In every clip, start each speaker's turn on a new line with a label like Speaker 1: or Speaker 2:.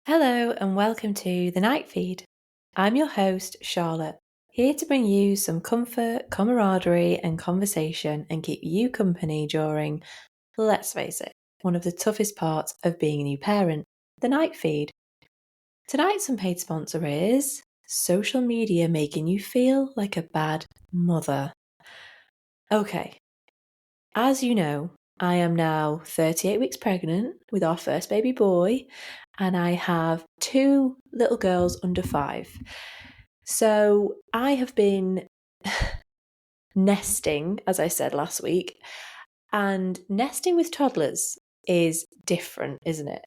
Speaker 1: Hello and welcome to The Night Feed. I'm your host, Charlotte, here to bring you some comfort, camaraderie, and conversation and keep you company during, let's face it, one of the toughest parts of being a new parent, The Night Feed. Tonight's unpaid sponsor is social media making you feel like a bad mother. Okay, as you know, I am now 38 weeks pregnant with our first baby boy, and I have two little girls under 5. So I have been nesting, as I said last week, and nesting with toddlers is different, isn't it?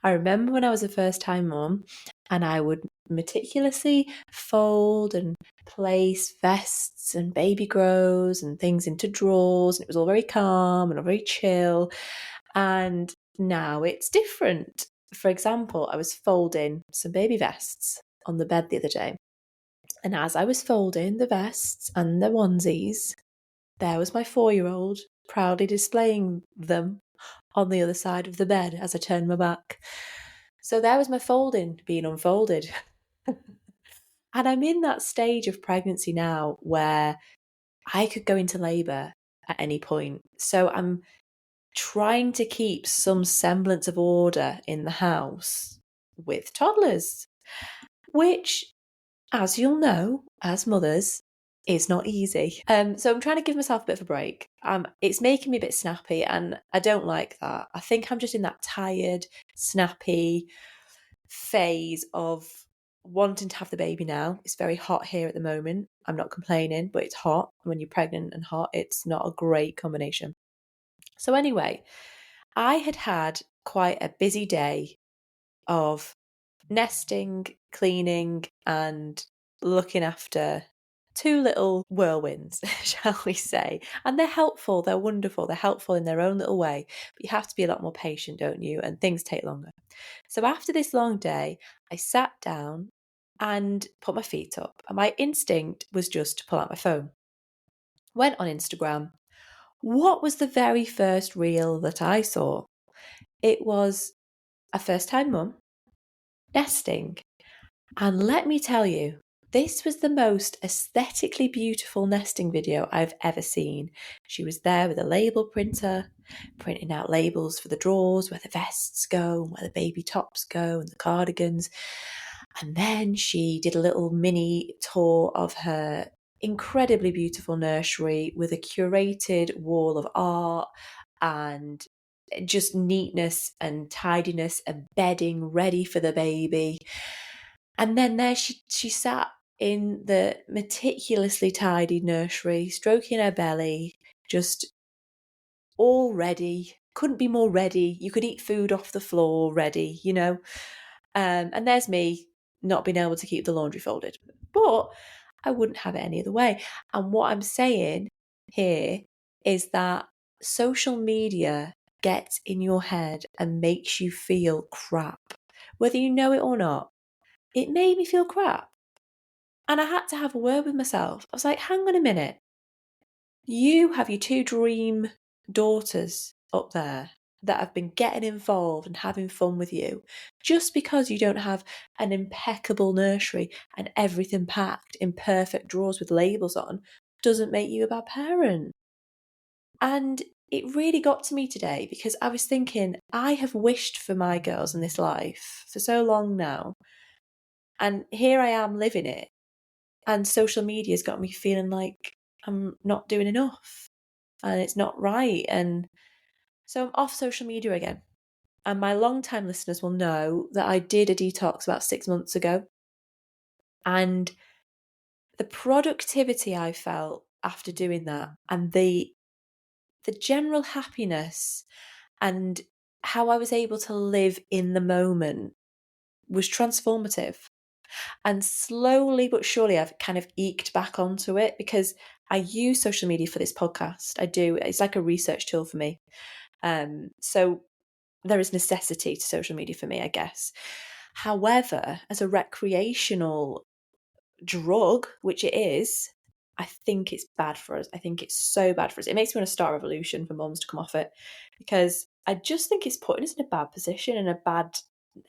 Speaker 1: I remember when I was a first-time mum and I would meticulously fold and place vests and baby grows and things into drawers, and it was all very calm and all very chill. And now it's different. For example, I was folding some baby vests on the bed the other day. And as I was folding the vests and the onesies, there was my 4-year-old proudly displaying them on the other side of the bed as I turned my back. So there was my folding being unfolded. And I'm in that stage of pregnancy now where I could go into labour at any point. So I'm trying to keep some semblance of order in the house with toddlers, which, as you'll know, as mothers, is not easy. So I'm trying to give myself a bit of a break. It's making me a bit snappy, and I don't like that. I think I'm just in that tired, snappy phase of wanting to have the baby now. It's very hot here at the moment. I'm not complaining, but it's hot. When you're pregnant and hot, it's not a great combination. So anyway, I had quite a busy day of nesting, cleaning, and looking after two little whirlwinds, shall we say. And they're helpful, they're wonderful, they're helpful in their own little way, but you have to be a lot more patient, don't you? And things take longer. So after this long day, I sat down and put my feet up, and my instinct was just to pull out my phone. Went on Instagram. What was the very first reel that I saw? It was a first-time mum nesting. And let me tell you, this was the most aesthetically beautiful nesting video I've ever seen. She was there with a label printer, printing out labels for the drawers, where the vests go, and where the baby tops go, and the cardigans. And then she did a little mini tour of her incredibly beautiful nursery with a curated wall of art and just neatness and tidiness and bedding ready for the baby. And then there she sat in the meticulously tidy nursery, stroking her belly, just all ready. Couldn't be more ready. You could eat food off the floor ready, you know. And there's me not being able to keep the laundry folded. But I wouldn't have it any other way. And what I'm saying here is that social media gets in your head and makes you feel crap, whether you know it or not. It made me feel crap. And I had to have a word with myself. I was like, hang on a minute. You have your 2 dream daughters up there that have been getting involved and having fun with you. Just because you don't have an impeccable nursery and everything packed in perfect drawers with labels on doesn't make you a bad parent. And it really got to me today because I was thinking, I have wished for my girls in this life for so long now. And here I am living it. And social media's got me feeling like I'm not doing enough and it's not right. And so I'm off social media again. And my long-time listeners will know that I did a detox about 6 months ago. And the productivity I felt after doing that and the general happiness and how I was able to live in the moment was transformative. And slowly but surely, I've kind of eked back onto it because I use social media for this podcast. I do. It's like a research tool for me. So there is necessity to social media for me, I guess. However, as a recreational drug, which it is, I think it's bad for us. I think it's so bad for us. It makes me want to start a revolution for mums to come off it because I just think it's putting us in a bad position and a bad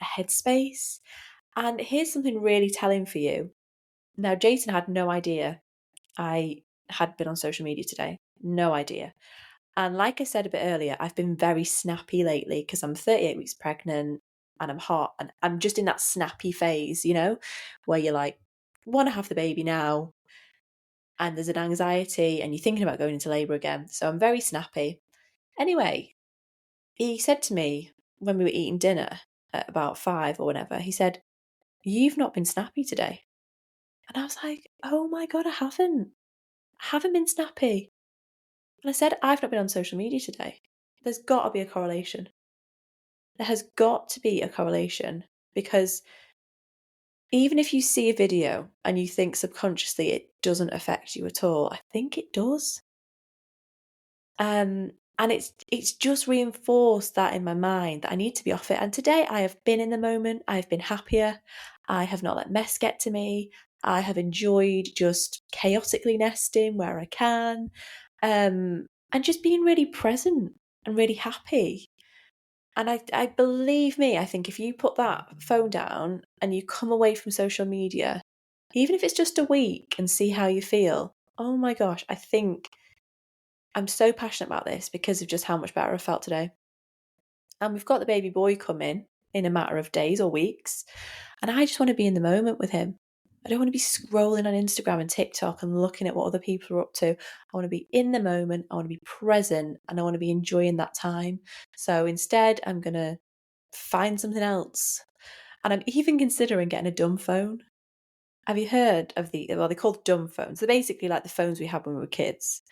Speaker 1: headspace. And here's something really telling for you. Now, Jason had no idea I had been on social media today. No idea. And like I said a bit earlier, I've been very snappy lately because I'm 38 weeks pregnant and I'm hot and I'm just in that snappy phase, where you're like, want to have the baby now and there's an anxiety and you're thinking about going into labour again. So I'm very snappy. Anyway, he said to me when we were eating dinner at about 5 or whatever, he said, "You've not been snappy today." And I was like, oh my God, I haven't. I haven't been snappy. And I said, I've not been on social media today. There's got to be a correlation. There has got to be a correlation because even if you see a video and you think subconsciously it doesn't affect you at all, I think it does. And it's just reinforced that in my mind that I need to be off it. And today I have been in the moment. I have been happier. I have not let mess get to me. I have enjoyed just chaotically nesting where I can, and just being really present and really happy. And I believe me, I think if you put that phone down and you come away from social media, even if it's just a week and see how you feel, oh my gosh, I think I'm so passionate about this because of just how much better I felt today. And we've got the baby boy coming in a matter of days or weeks. And I just want to be in the moment with him. I don't want to be scrolling on Instagram and TikTok and looking at what other people are up to. I want to be in the moment. I want to be present and I want to be enjoying that time. So instead, I'm going to find something else. And I'm even considering getting a dumb phone. Have you heard of they're called dumb phones. They're basically like the phones we had when we were kids.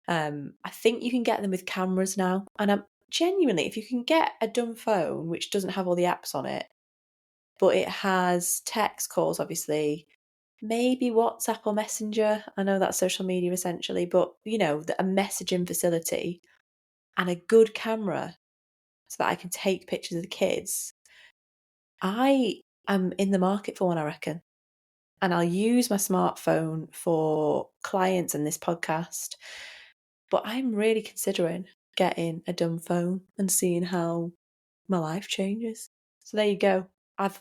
Speaker 1: I think you can get them with cameras now. And I'm genuinely, if you can get a dumb phone which doesn't have all the apps on it, but it has text calls, obviously, maybe WhatsApp or Messenger. I know that's social media essentially, but a messaging facility and a good camera so that I can take pictures of the kids. I am in the market for one, I reckon. And I'll use my smartphone for clients and this podcast. But I'm really considering getting a dumb phone and seeing how my life changes. So there you go.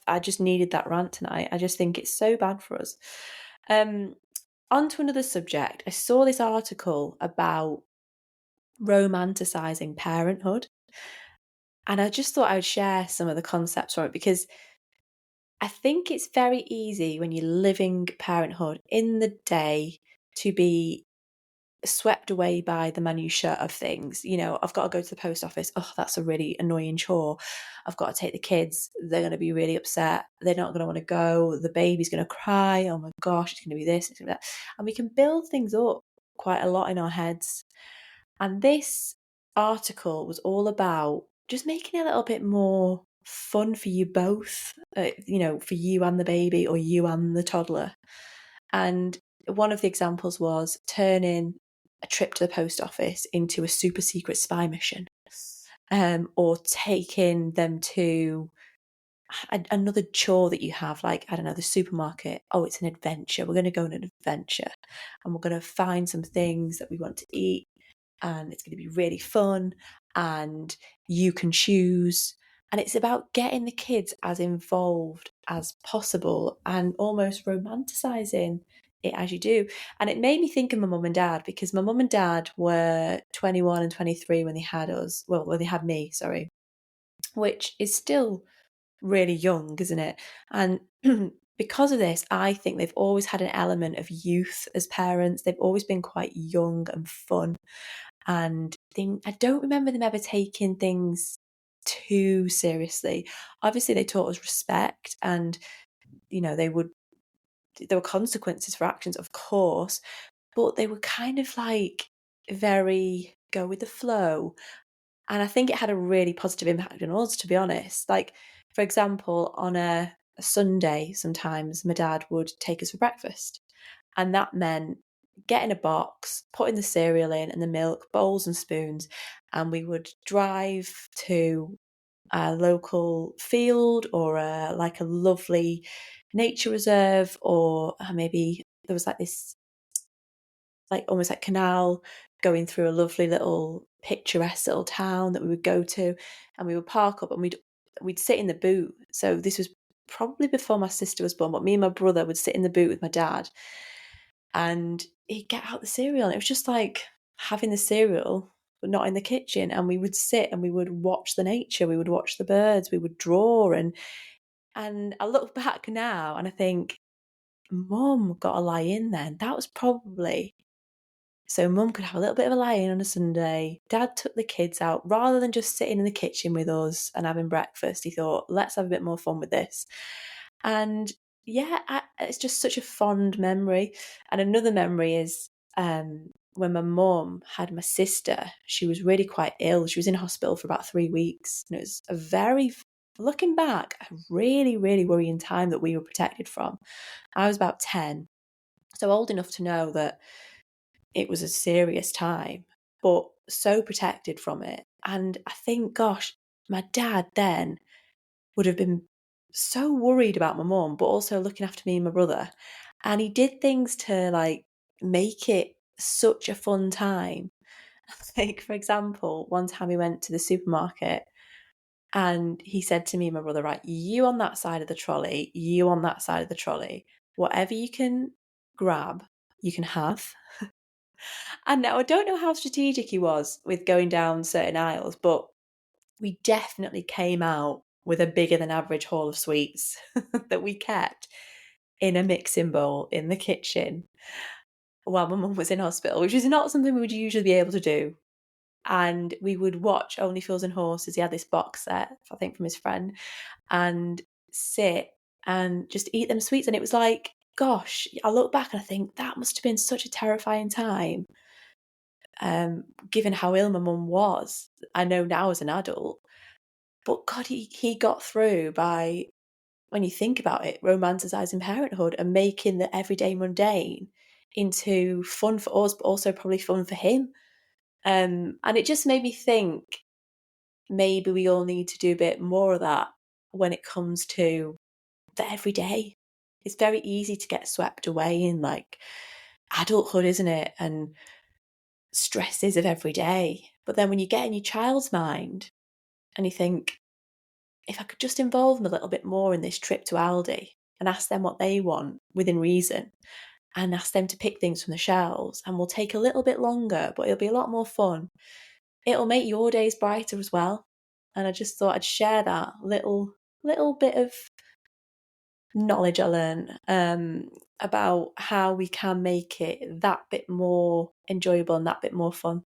Speaker 1: I just needed that rant tonight. I just think it's so bad for us. On to another subject. I saw this article about romanticizing parenthood. And I just thought I would share some of the concepts from it because I think it's very easy when you're living parenthood in the day to be swept away by the minutiae of things. I've got to go to the post office. Oh, that's a really annoying chore. I've got to take the kids. They're going to be really upset. They're not going to want to go. The baby's going to cry. Oh my gosh, it's going to be this, it's going to be that. And we can build things up quite a lot in our heads. And this article was all about just making it a little bit more fun for you both, for you and the baby or you and the toddler. And one of the examples was turning a trip to the post office into a super secret spy mission, or taking them to another chore that you have, like, I don't know, the supermarket. Oh, it's an adventure. We're going to go on an adventure and we're going to find some things that we want to eat and it's going to be really fun and you can choose. And it's about getting the kids as involved as possible and almost romanticizing it as you do. And it made me think of my mum and dad because my mum and dad were 21 and 23 when they had us. Well, when they had me, sorry, which is still really young, isn't it? And because of this, I think they've always had an element of youth as parents. They've always been quite young and fun. And I don't remember them ever taking things too seriously. Obviously, they taught us respect and, there were consequences for actions, of course, but they were kind of like very go with the flow. And I think it had a really positive impact on us, to be honest. Like, for example, on a Sunday, sometimes my dad would take us for breakfast. And that meant getting a box, putting the cereal in and the milk, bowls and spoons. And we would drive to a local field or like a lovely nature reserve, or maybe there was like this, like almost like canal going through a lovely little picturesque little town that we would go to, and we would park up and we'd sit in the boot. So this was probably before my sister was born, but me and my brother would sit in the boot with my dad, and he'd get out the cereal. And it was just like having the cereal, but not in the kitchen. And we would sit and we would watch the nature, we would watch the birds, we would draw. And I look back now and I think, Mum got a lie in then. That was probably so Mum could have a little bit of a lie in on a Sunday. Dad took the kids out rather than just sitting in the kitchen with us and having breakfast. He thought, let's have a bit more fun with this. And yeah, it's just such a fond memory. And another memory is when my mum had my sister. She was really quite ill. She was in hospital for about 3 weeks. And it was a very, looking back, a really, really worrying time that we were protected from. I was about 10, so old enough to know that it was a serious time, but so protected from it. And I think, gosh, my dad then would have been so worried about my mum, but also looking after me and my brother. And he did things to like make it such a fun time. Like, for example, one time we went to the supermarket and he said to me and my brother, right, you on that side of the trolley, you on that side of the trolley, whatever you can grab, you can have. And now I don't know how strategic he was with going down certain aisles, but we definitely came out with a bigger than average haul of sweets that we kept in a mixing bowl in the kitchen while my mum was in hospital, which is not something we would usually be able to do. And we would watch Only Fools and Horses. He had this box set, I think, from his friend, and sit and just eat them sweets. And it was like, gosh, I look back and I think that must have been such a terrifying time. Given how ill my mum was, I know now as an adult, but God, he got through by, when you think about it, romanticising parenthood and making the everyday mundane into fun for us, but also probably fun for him. And it just made me think maybe we all need to do a bit more of that when it comes to the everyday. It's very easy to get swept away in like adulthood, isn't it? And stresses of every day. But then when you get in your child's mind and you think, if I could just involve them a little bit more in this trip to Aldi and ask them what they want within reason and ask them to pick things from the shelves, and will take a little bit longer, but it'll be a lot more fun. It'll make your days brighter as well. And I just thought I'd share that little bit of knowledge I learned about how we can make it that bit more enjoyable and that bit more fun.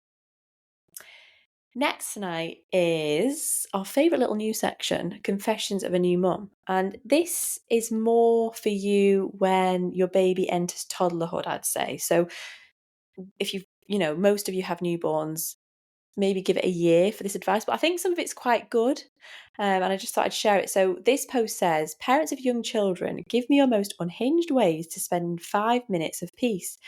Speaker 1: Next tonight is our favourite little news section, Confessions of a New Mum. And this is more for you when your baby enters toddlerhood, I'd say. So if most of you have newborns, maybe give it a year for this advice. But I think some of it's quite good. And I just thought I'd share it. So this post says, parents of young children, give me your most unhinged ways to spend 5 minutes of peace.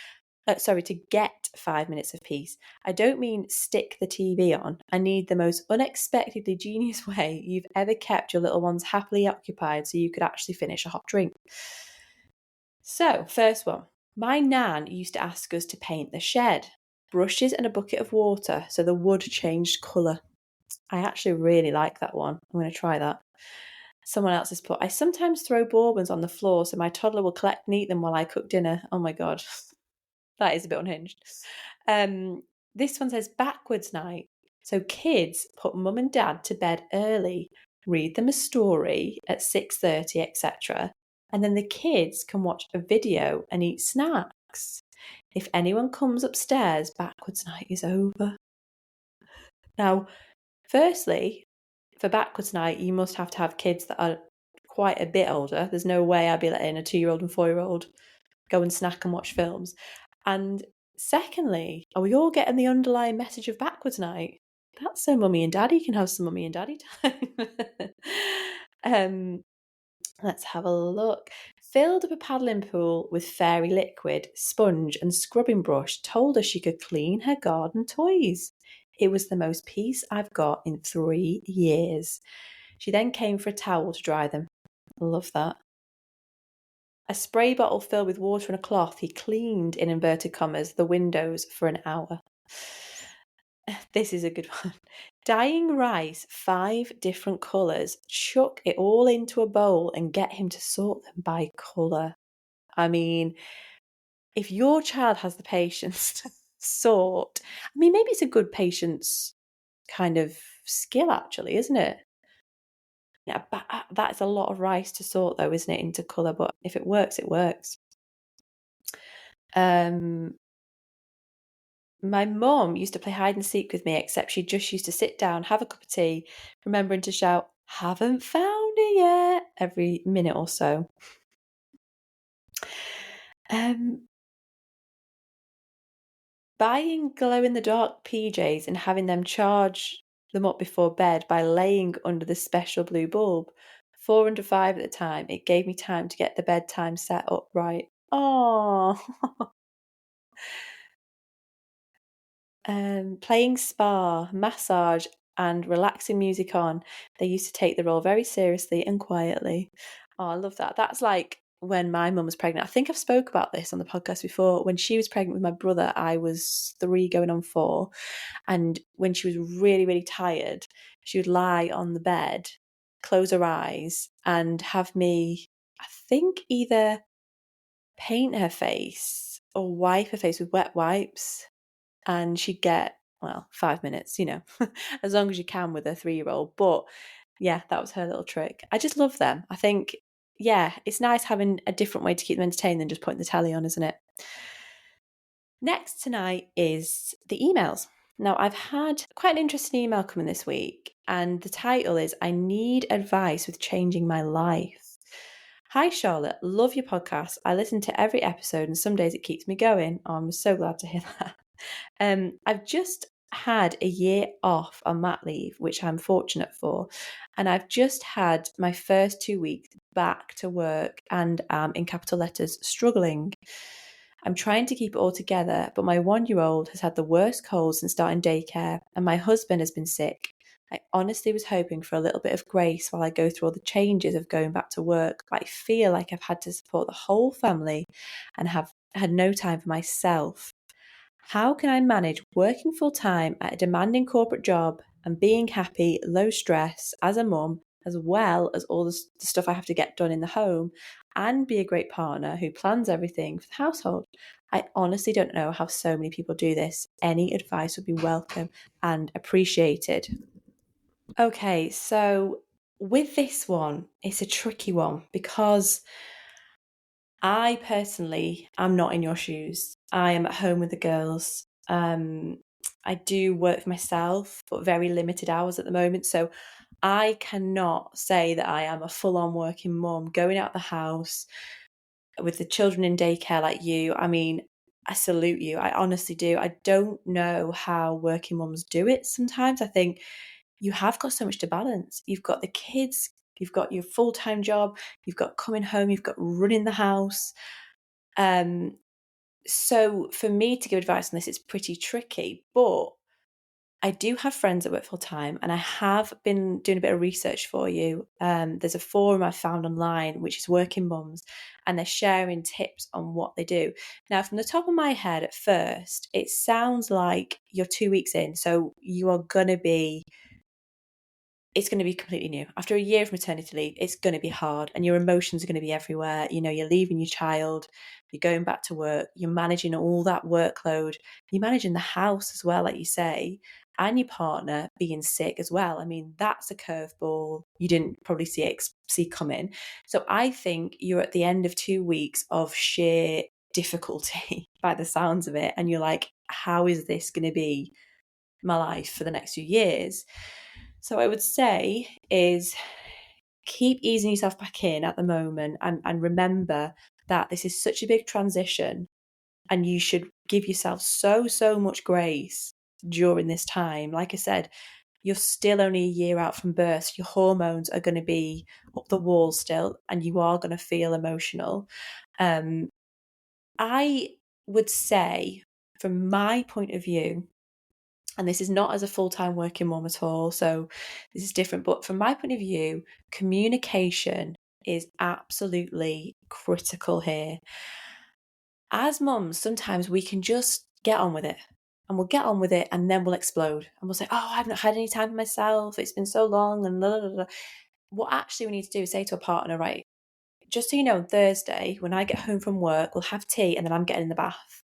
Speaker 1: To get 5 minutes of peace. I don't mean stick the TV on. I need the most unexpectedly genius way you've ever kept your little ones happily occupied so you could actually finish a hot drink. So, first one. My nan used to ask us to paint the shed. Brushes and a bucket of water so the wood changed colour. I actually really like that one. I'm going to try that. Someone else has put, I sometimes throw bourbons on the floor so my toddler will collect and eat them while I cook dinner. Oh my God. That is a bit unhinged. This one says backwards night. So kids put mum and dad to bed early, read them a story at 6:30, etc. And then the kids can watch a video and eat snacks. If anyone comes upstairs, backwards night is over. Now, firstly, for backwards night, you must have to have kids that are quite a bit older. There's no way I'd be letting a 2-year-old and 4-year-old go and snack and watch films. And secondly, are we all getting the underlying message of backwards night? That's so mummy and daddy can have some mummy and daddy time. Let's have a look. Filled up a paddling pool with fairy liquid, sponge and scrubbing brush, told her she could clean her garden toys. It was the most peace I've got in 3 years. She then came for a towel to dry them. I love that. A spray bottle filled with water and a cloth, he cleaned, in inverted commas, the windows for an hour. This is a good one. Dyeing rice 5 different colours, chuck it all into a bowl and get him to sort them by colour. I mean, if your child has the patience to sort, I mean, maybe it's a good patience kind of skill, actually, isn't it? Yeah, but that's a lot of rice to sort, though, isn't it, into colour? But if it works, it works. My mum used to play hide and seek with me, except she just used to sit down, have a cup of tea, remembering to shout, "Haven't found it yet," every minute or so. Buying glow-in-the-dark PJs and having them charge them up before bed by laying under the special blue bulb. 405 at the time. It gave me time to get the bedtime set up right. Oh. Playing spa, massage, and relaxing music on. They used to take the role very seriously and quietly. Oh, I love that. That's like when my mum was pregnant. I think I've spoke about this on the podcast before. When she was pregnant with my brother, I was 3 going on 4. And when she was really, really tired, she would lie on the bed, close her eyes, and have me, I think, either paint her face or wipe her face with wet wipes. And she'd get, well, 5 minutes, as long as you can with a 3-year-old. But yeah, that was her little trick. I just love them. I think, yeah, it's nice having a different way to keep them entertained than just putting the telly on, isn't it? Next tonight is the emails. Now, I've had quite an interesting email coming this week, and the title is I Need Advice with Changing My Life. Hi, Charlotte. Love your podcast. I listen to every episode, and some days it keeps me going. Oh, I'm so glad to hear that. I've just had a year off on mat leave, which I'm fortunate for, and I've just had my first 2 weeks back to work and in capital letters, struggling. I'm trying to keep it all together, but my 1-year-old has had the worst cold since starting daycare, and my husband has been sick. I honestly was hoping for a little bit of grace while I go through all the changes of going back to work, but I feel like I've had to support the whole family and have had no time for myself. How can I manage working full-time at a demanding corporate job and being happy, low stress as a mum, as well as all the stuff I have to get done in the home, and be a great partner who plans everything for the household? I honestly don't know how so many people do this. Any advice would be welcome and appreciated. Okay, so with this one, it's a tricky one because I personally am not in your shoes. I am at home with the girls. I do work for myself, but very limited hours at the moment. So I cannot say that I am a full-on working mum going out the house with the children in daycare like you. I mean, I salute you. I honestly do. I don't know how working mums do it sometimes. I think you have got so much to balance. You've got the kids, you've got your full-time job, you've got coming home, you've got running the house. So for me to give advice on this, it's pretty tricky, but I do have friends that work full time, and I have been doing a bit of research for you. There's a forum I found online, which is Working Mums, and they're sharing tips on what they do. Now, from the top of my head at first, it sounds like you're 2 weeks in, so you are going to be it's going to be completely new. After a year of maternity leave, it's going to be hard and your emotions are going to be everywhere. You're leaving your child, you're going back to work, you're managing all that workload, you're managing the house as well, like you say, and your partner being sick as well. I mean, that's a curveball you didn't probably see coming. So I think you're at the end of 2 weeks of sheer difficulty by the sounds of it. And you're like, how is this going to be my life for the next few years? So I would say is keep easing yourself back in at the moment and remember that this is such a big transition and you should give yourself so much grace during this time. Like I said, you're still only a year out from birth. Your hormones are going to be up the wall still and you are going to feel emotional. I would say from my point of view, and this is not as a full-time working mom at all, so this is different. But from my point of view, communication is absolutely critical here. As mums, sometimes we can just get on with it. and we'll get on with it, and then we'll explode and we'll say, oh, I've not had any time for myself, it's been so long, and blah, blah, blah. What actually we need to do is say to a partner, right, just so you know, on Thursday when I get home from work, we'll have tea, and then I'm getting in the bath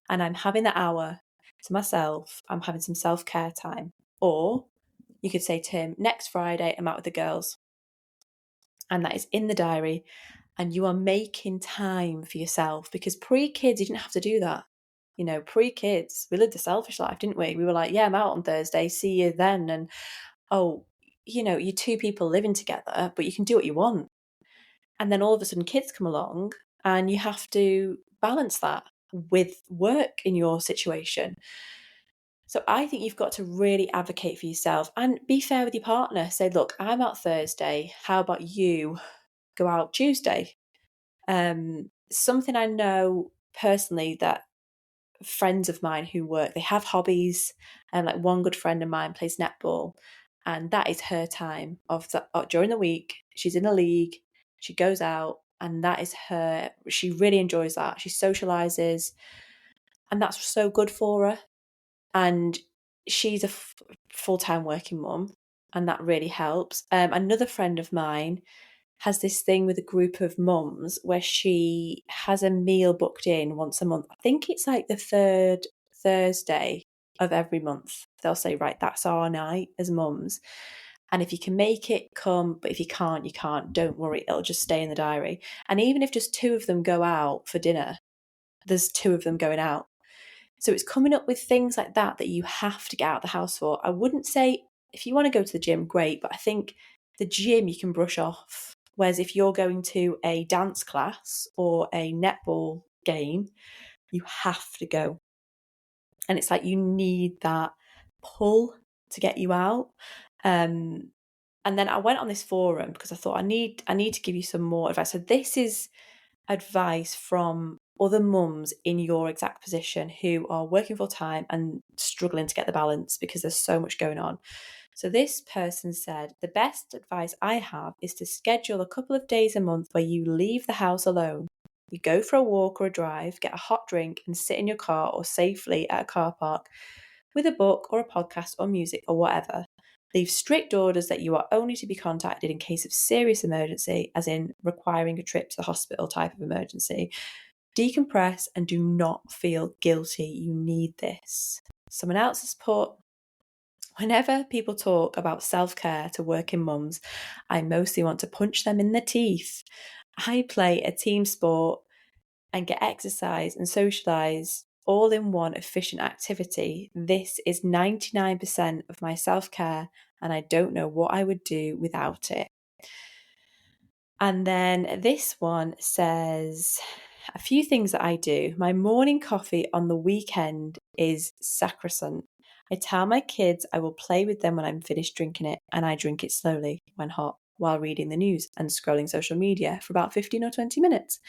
Speaker 1: and I'm having that hour to myself. I'm having some self-care time. Or you could say to him, next Friday I'm out with the girls, and that is in the diary, and you are making time for yourself, because pre-kids you didn't have to do that. You know, pre-kids, we lived a selfish life, didn't we? We were like, yeah, I'm out on Thursday, see you then. And oh, you know, you're two people living together, but you can do what you want. And then all of a sudden kids come along and you have to balance that with work in your situation. So I think you've got to really advocate for yourself and be fair with your partner. Say, look, I'm out Thursday. How about you go out Tuesday? Something I know personally, that friends of mine who work, they have hobbies, and like one good friend of mine plays netball, and that is her time of the, during the week. She's in a league, she goes out, and that is her. She really enjoys that. She socializes, and that's so good for her. And she's a full-time working mum, and that really helps. Another friend of mine has this thing with a group of mums where she has a meal booked in once a month. I think it's like the third Thursday of every month. They'll say, right, that's our night as mums. And if you can make it, come. But if you can't, you can't. Don't worry, it'll just stay in the diary. And even if just two of them go out for dinner, there's two of them going out. So it's coming up with things like that you have to get out of the house for. I wouldn't say if you want to go to the gym, great, but I think the gym you can brush off. Whereas if you're going to a dance class or a netball game, you have to go. And it's like you need that pull to get you out. And then I went on this forum because I thought I need to give you some more advice. So this is advice from other mums in your exact position who are working full time and struggling to get the balance because there's so much going on. So this person said, the best advice I have is to schedule a couple of days a month where you leave the house alone. You go for a walk or a drive, get a hot drink and sit in your car or safely at a car park with a book or a podcast or music or whatever. Leave strict orders that you are only to be contacted in case of serious emergency, as in requiring a trip to the hospital type of emergency. Decompress and do not feel guilty. You need this. Someone else has put, whenever people talk about self-care to working mums, I mostly want to punch them in the teeth. I play a team sport and get exercise and socialise all in one efficient activity. This is 99% of my self-care, and I don't know what I would do without it. And then this one says, a few things that I do. My morning coffee on the weekend is sacrosanct. I tell my kids I will play with them when I'm finished drinking it, and I drink it slowly when hot while reading the news and scrolling social media for about 15 or 20 minutes.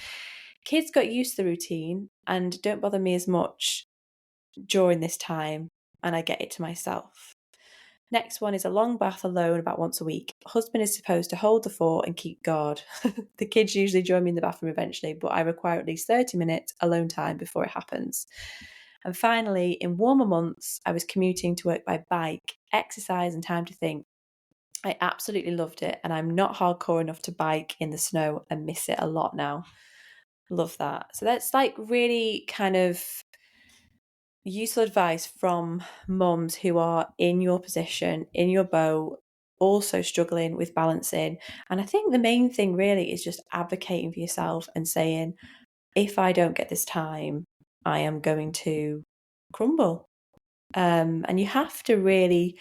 Speaker 1: Kids got used to the routine and don't bother me as much during this time, and I get it to myself. Next one is a long bath alone about once a week. Husband is supposed to hold the fort and keep guard. The kids usually join me in the bathroom eventually, but I require at least 30 minutes alone time before it happens. And finally, in warmer months, I was commuting to work by bike, exercise and time to think. I absolutely loved it, and I'm not hardcore enough to bike in the snow and miss it a lot now. Love that. So that's like really kind of useful advice from mums who are in your position, in your boat, also struggling with balancing. And I think the main thing really is just advocating for yourself and saying, if I don't get this time, I am going to crumble. And you have to really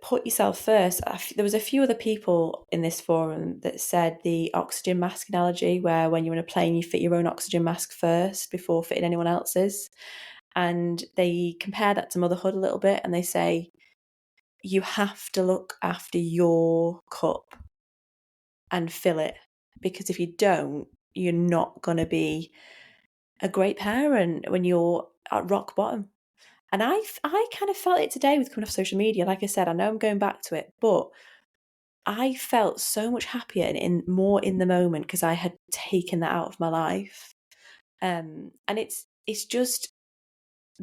Speaker 1: put yourself first. There was a few other people in this forum that said the oxygen mask analogy, where when you're in a plane, you fit your own oxygen mask first before fitting anyone else's. And they compare that to motherhood a little bit, and they say you have to look after your cup and fill it, because if you don't, you're not going to be a great parent when you're at rock bottom. And I kind of felt it today with coming off social media. Like I said, I know I'm going back to it, but I felt so much happier and more in the moment because I had taken that out of my life. And it's just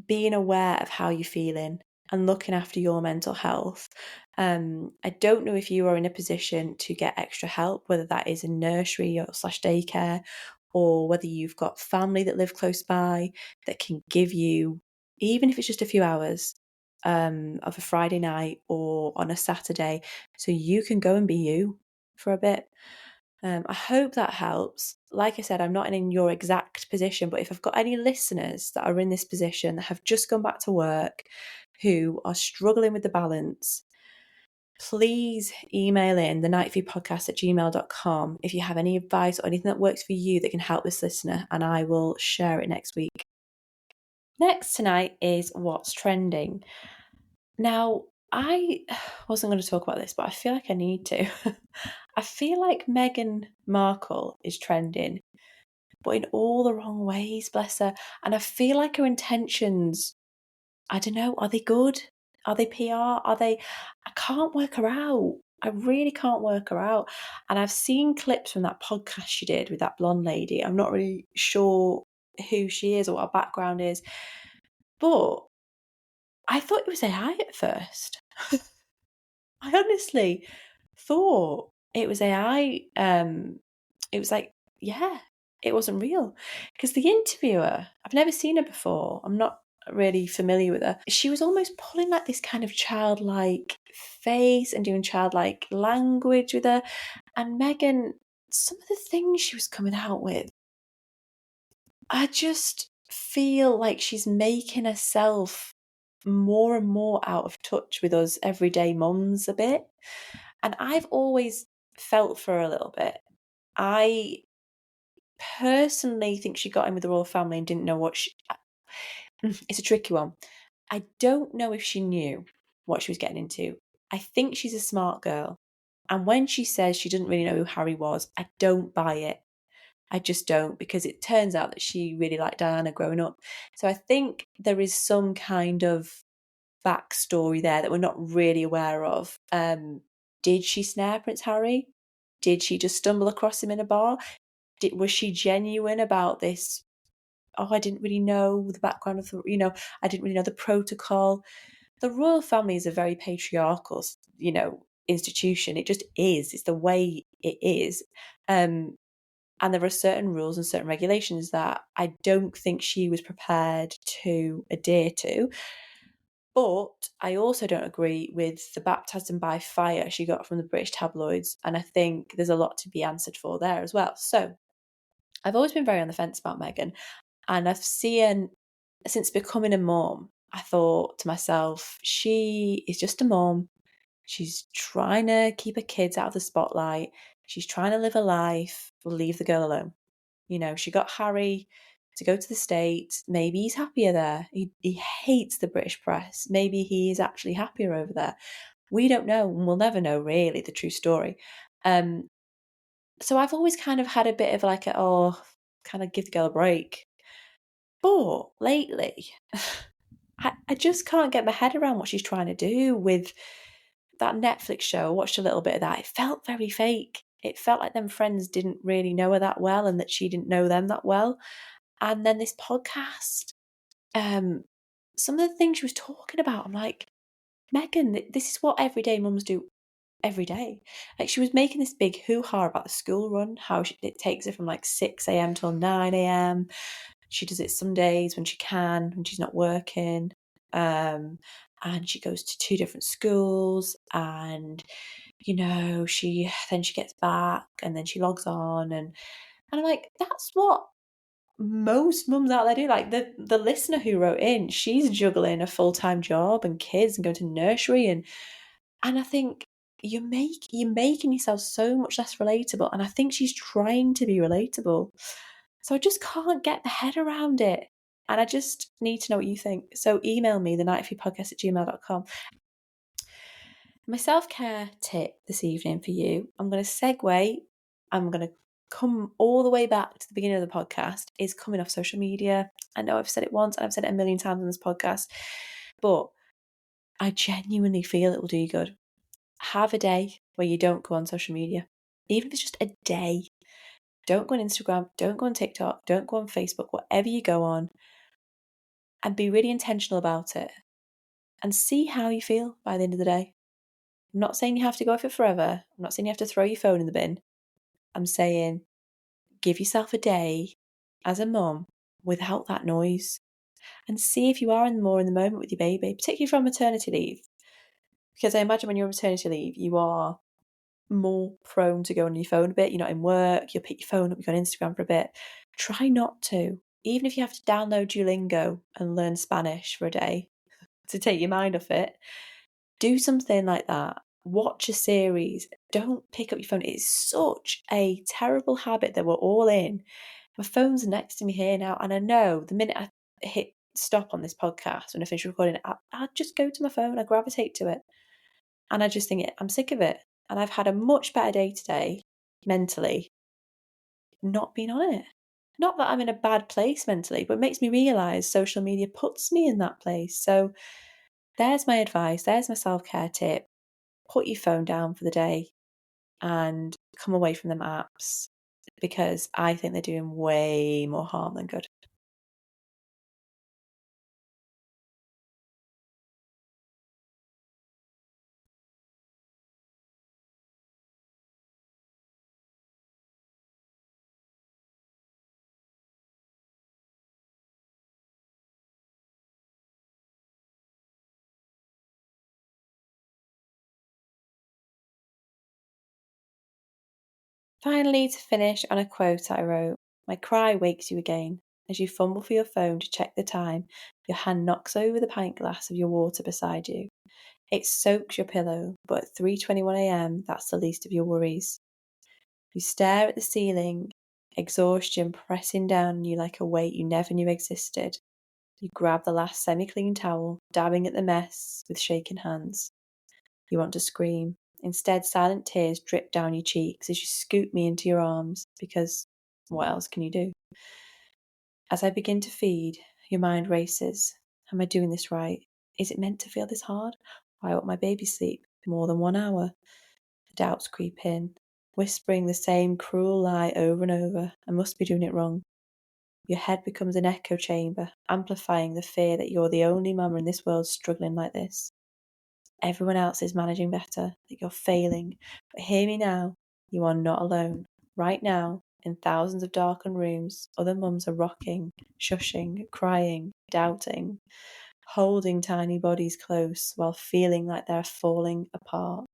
Speaker 1: being aware of how you're feeling and looking after your mental health. I don't know if you are in a position to get extra help, whether that is in nursery or slash daycare, or whether you've got family that live close by that can give you, even if it's just a few hours of a Friday night or on a Saturday, so you can go and be you for a bit. I hope that helps. Like I said, I'm not in your exact position, but if I've got any listeners that are in this position that have just gone back to work, who are struggling with the balance, please email in thenightfeedpodcast@gmail.com if you have any advice or anything that works for you that can help this listener, and I will share it next week. Next tonight is what's trending. Now, I wasn't going to talk about this, but I feel like I need to. I feel like Meghan Markle is trending, but in all the wrong ways, bless her. And I feel like her intentions, I don't know, are they good? Are they PR? I can't work her out. I really can't work her out. And I've seen clips from that podcast she did with that blonde lady. I'm not really sure who she is or what her background is, but I thought it was AI at first. I honestly thought it was AI. It was like, yeah, it wasn't real. Because the interviewer, I've never seen her before. I'm not really familiar with her. She was almost pulling like this kind of childlike face and doing childlike language with her. And Meghan, some of the things she was coming out with, I just feel like she's making herself more and more out of touch with us everyday mums a bit. And I've always felt for her a little bit. I personally think she got in with the royal family and didn't know what she... It's a tricky one. I don't know if she knew what she was getting into. I think she's a smart girl. And when she says she didn't really know who Harry was, I don't buy it. I just don't, because it turns out that she really liked Diana growing up. So I think there is some kind of backstory there that we're not really aware of. Did she snare Prince Harry? Did she just stumble across him in a bar? Was she genuine about this? Oh, I didn't really know the background of I didn't really know the protocol. The royal family is a very patriarchal, institution. It just is. It's the way it is. And there are certain rules and certain regulations that I don't think she was prepared to adhere to. But I also don't agree with the baptism by fire she got from the British tabloids. And I think there's a lot to be answered for there as well. So I've always been very on the fence about Meghan. And I've seen, since becoming a mom, I thought to myself, she is just a mom. She's trying to keep her kids out of the spotlight. She's trying to live a life. We'll leave the girl alone. She got Harry to go to the States. Maybe he's happier there. He hates the British press. Maybe he is actually happier over there. We don't know, and we'll never know really the true story. So I've always kind of had a bit of like kind of give the girl a break. But lately, I just can't get my head around what she's trying to do with that Netflix show. I watched a little bit of that. It felt very fake. It felt like them friends didn't really know her that well and that she didn't know them that well. And then this podcast, some of the things she was talking about, I'm like, Meghan, this is what everyday mums do every day. Like, she was making this big hoo-ha about the school run, how it takes her from like 6 a.m. till 9 a.m. She does it some days when she can, when she's not working. And she goes to 2 different schools, and she gets back and then she logs on, and I'm like, that's what most mums out there do. Like the listener who wrote in, she's juggling a full-time job and kids and going to nursery, and I think you're making yourself so much less relatable. And I think she's trying to be relatable. So I just can't get the head around it. And I just need to know what you think. So email me, thenightfeedpodcast@gmail.com. My self-care tip this evening for you, I'm going to segue. I'm going to come all the way back to the beginning of the podcast, is coming off social media. I know I've said it once and I've said it a million times on this podcast, but I genuinely feel it will do you good. Have a day where you don't go on social media, even if it's just a day. Don't go on Instagram, don't go on TikTok, don't go on Facebook, whatever you go on. and be really intentional about it and see how you feel by the end of the day. I'm not saying you have to go off it forever. I'm not saying you have to throw your phone in the bin. I'm saying give yourself a day as a mum without that noise and see if you are more in the moment with your baby, particularly from maternity leave. Because I imagine when you're on maternity leave, you are more prone to go on your phone a bit. You're not in work, you'll pick your phone up, you go on Instagram for a bit. Try not to. Even if you have to download Duolingo and learn Spanish for a day to take your mind off it, do something like that. Watch a series. Don't pick up your phone. It's such a terrible habit that we're all in. My phone's next to me here now, and I know the minute I hit stop on this podcast, when I finish recording, I just go to my phone. I gravitate to it. And I just think I'm sick of it. And I've had a much better day today, mentally, not being on it. Not that I'm in a bad place mentally, but it makes me realise social media puts me in that place. So there's my advice. There's my self-care tip. Put your phone down for the day and come away from them apps, because I think they're doing way more harm than good. Finally, to finish on a quote I wrote, my cry wakes you again. As you fumble for your phone to check the time, your hand knocks over the pint glass of your water beside you. It soaks your pillow, but at 3:21 a.m, that's the least of your worries. You stare at the ceiling, exhaustion pressing down on you like a weight you never knew existed. You grab the last semi-clean towel, dabbing at the mess with shaking hands. You want to scream. Instead, silent tears drip down your cheeks as you scoop me into your arms, because what else can you do? As I begin to feed, your mind races. Am I doing this right? Is it meant to feel this hard? Why won't my baby sleep more than 1 hour? The doubts creep in, whispering the same cruel lie over and over. I must be doing it wrong. Your head becomes an echo chamber, amplifying the fear that you're the only mama in this world struggling like this. Everyone else is managing better, that you're failing. But hear me now, you are not alone. Right now, in thousands of darkened rooms, other mums are rocking, shushing, crying, doubting, holding tiny bodies close while feeling like they're falling apart.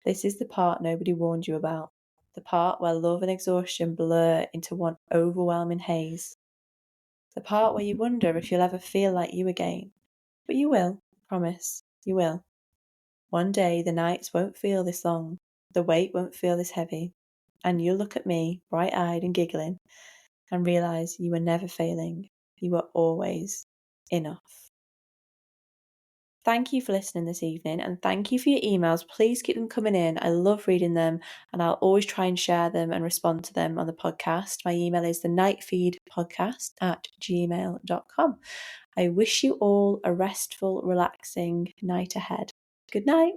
Speaker 1: This is the part nobody warned you about. The part where love and exhaustion blur into one overwhelming haze. The part where you wonder if you'll ever feel like you again. But you will, promise, you will. One day the nights won't feel this long, the weight won't feel this heavy, and you'll look at me, bright-eyed and giggling, and realise you were never failing. You were always enough. Thank you for listening this evening, and thank you for your emails. Please keep them coming in. I love reading them, and I'll always try and share them and respond to them on the podcast. My email is thenightfeedpodcast@gmail.com. I wish you all a restful, relaxing night ahead. Good night.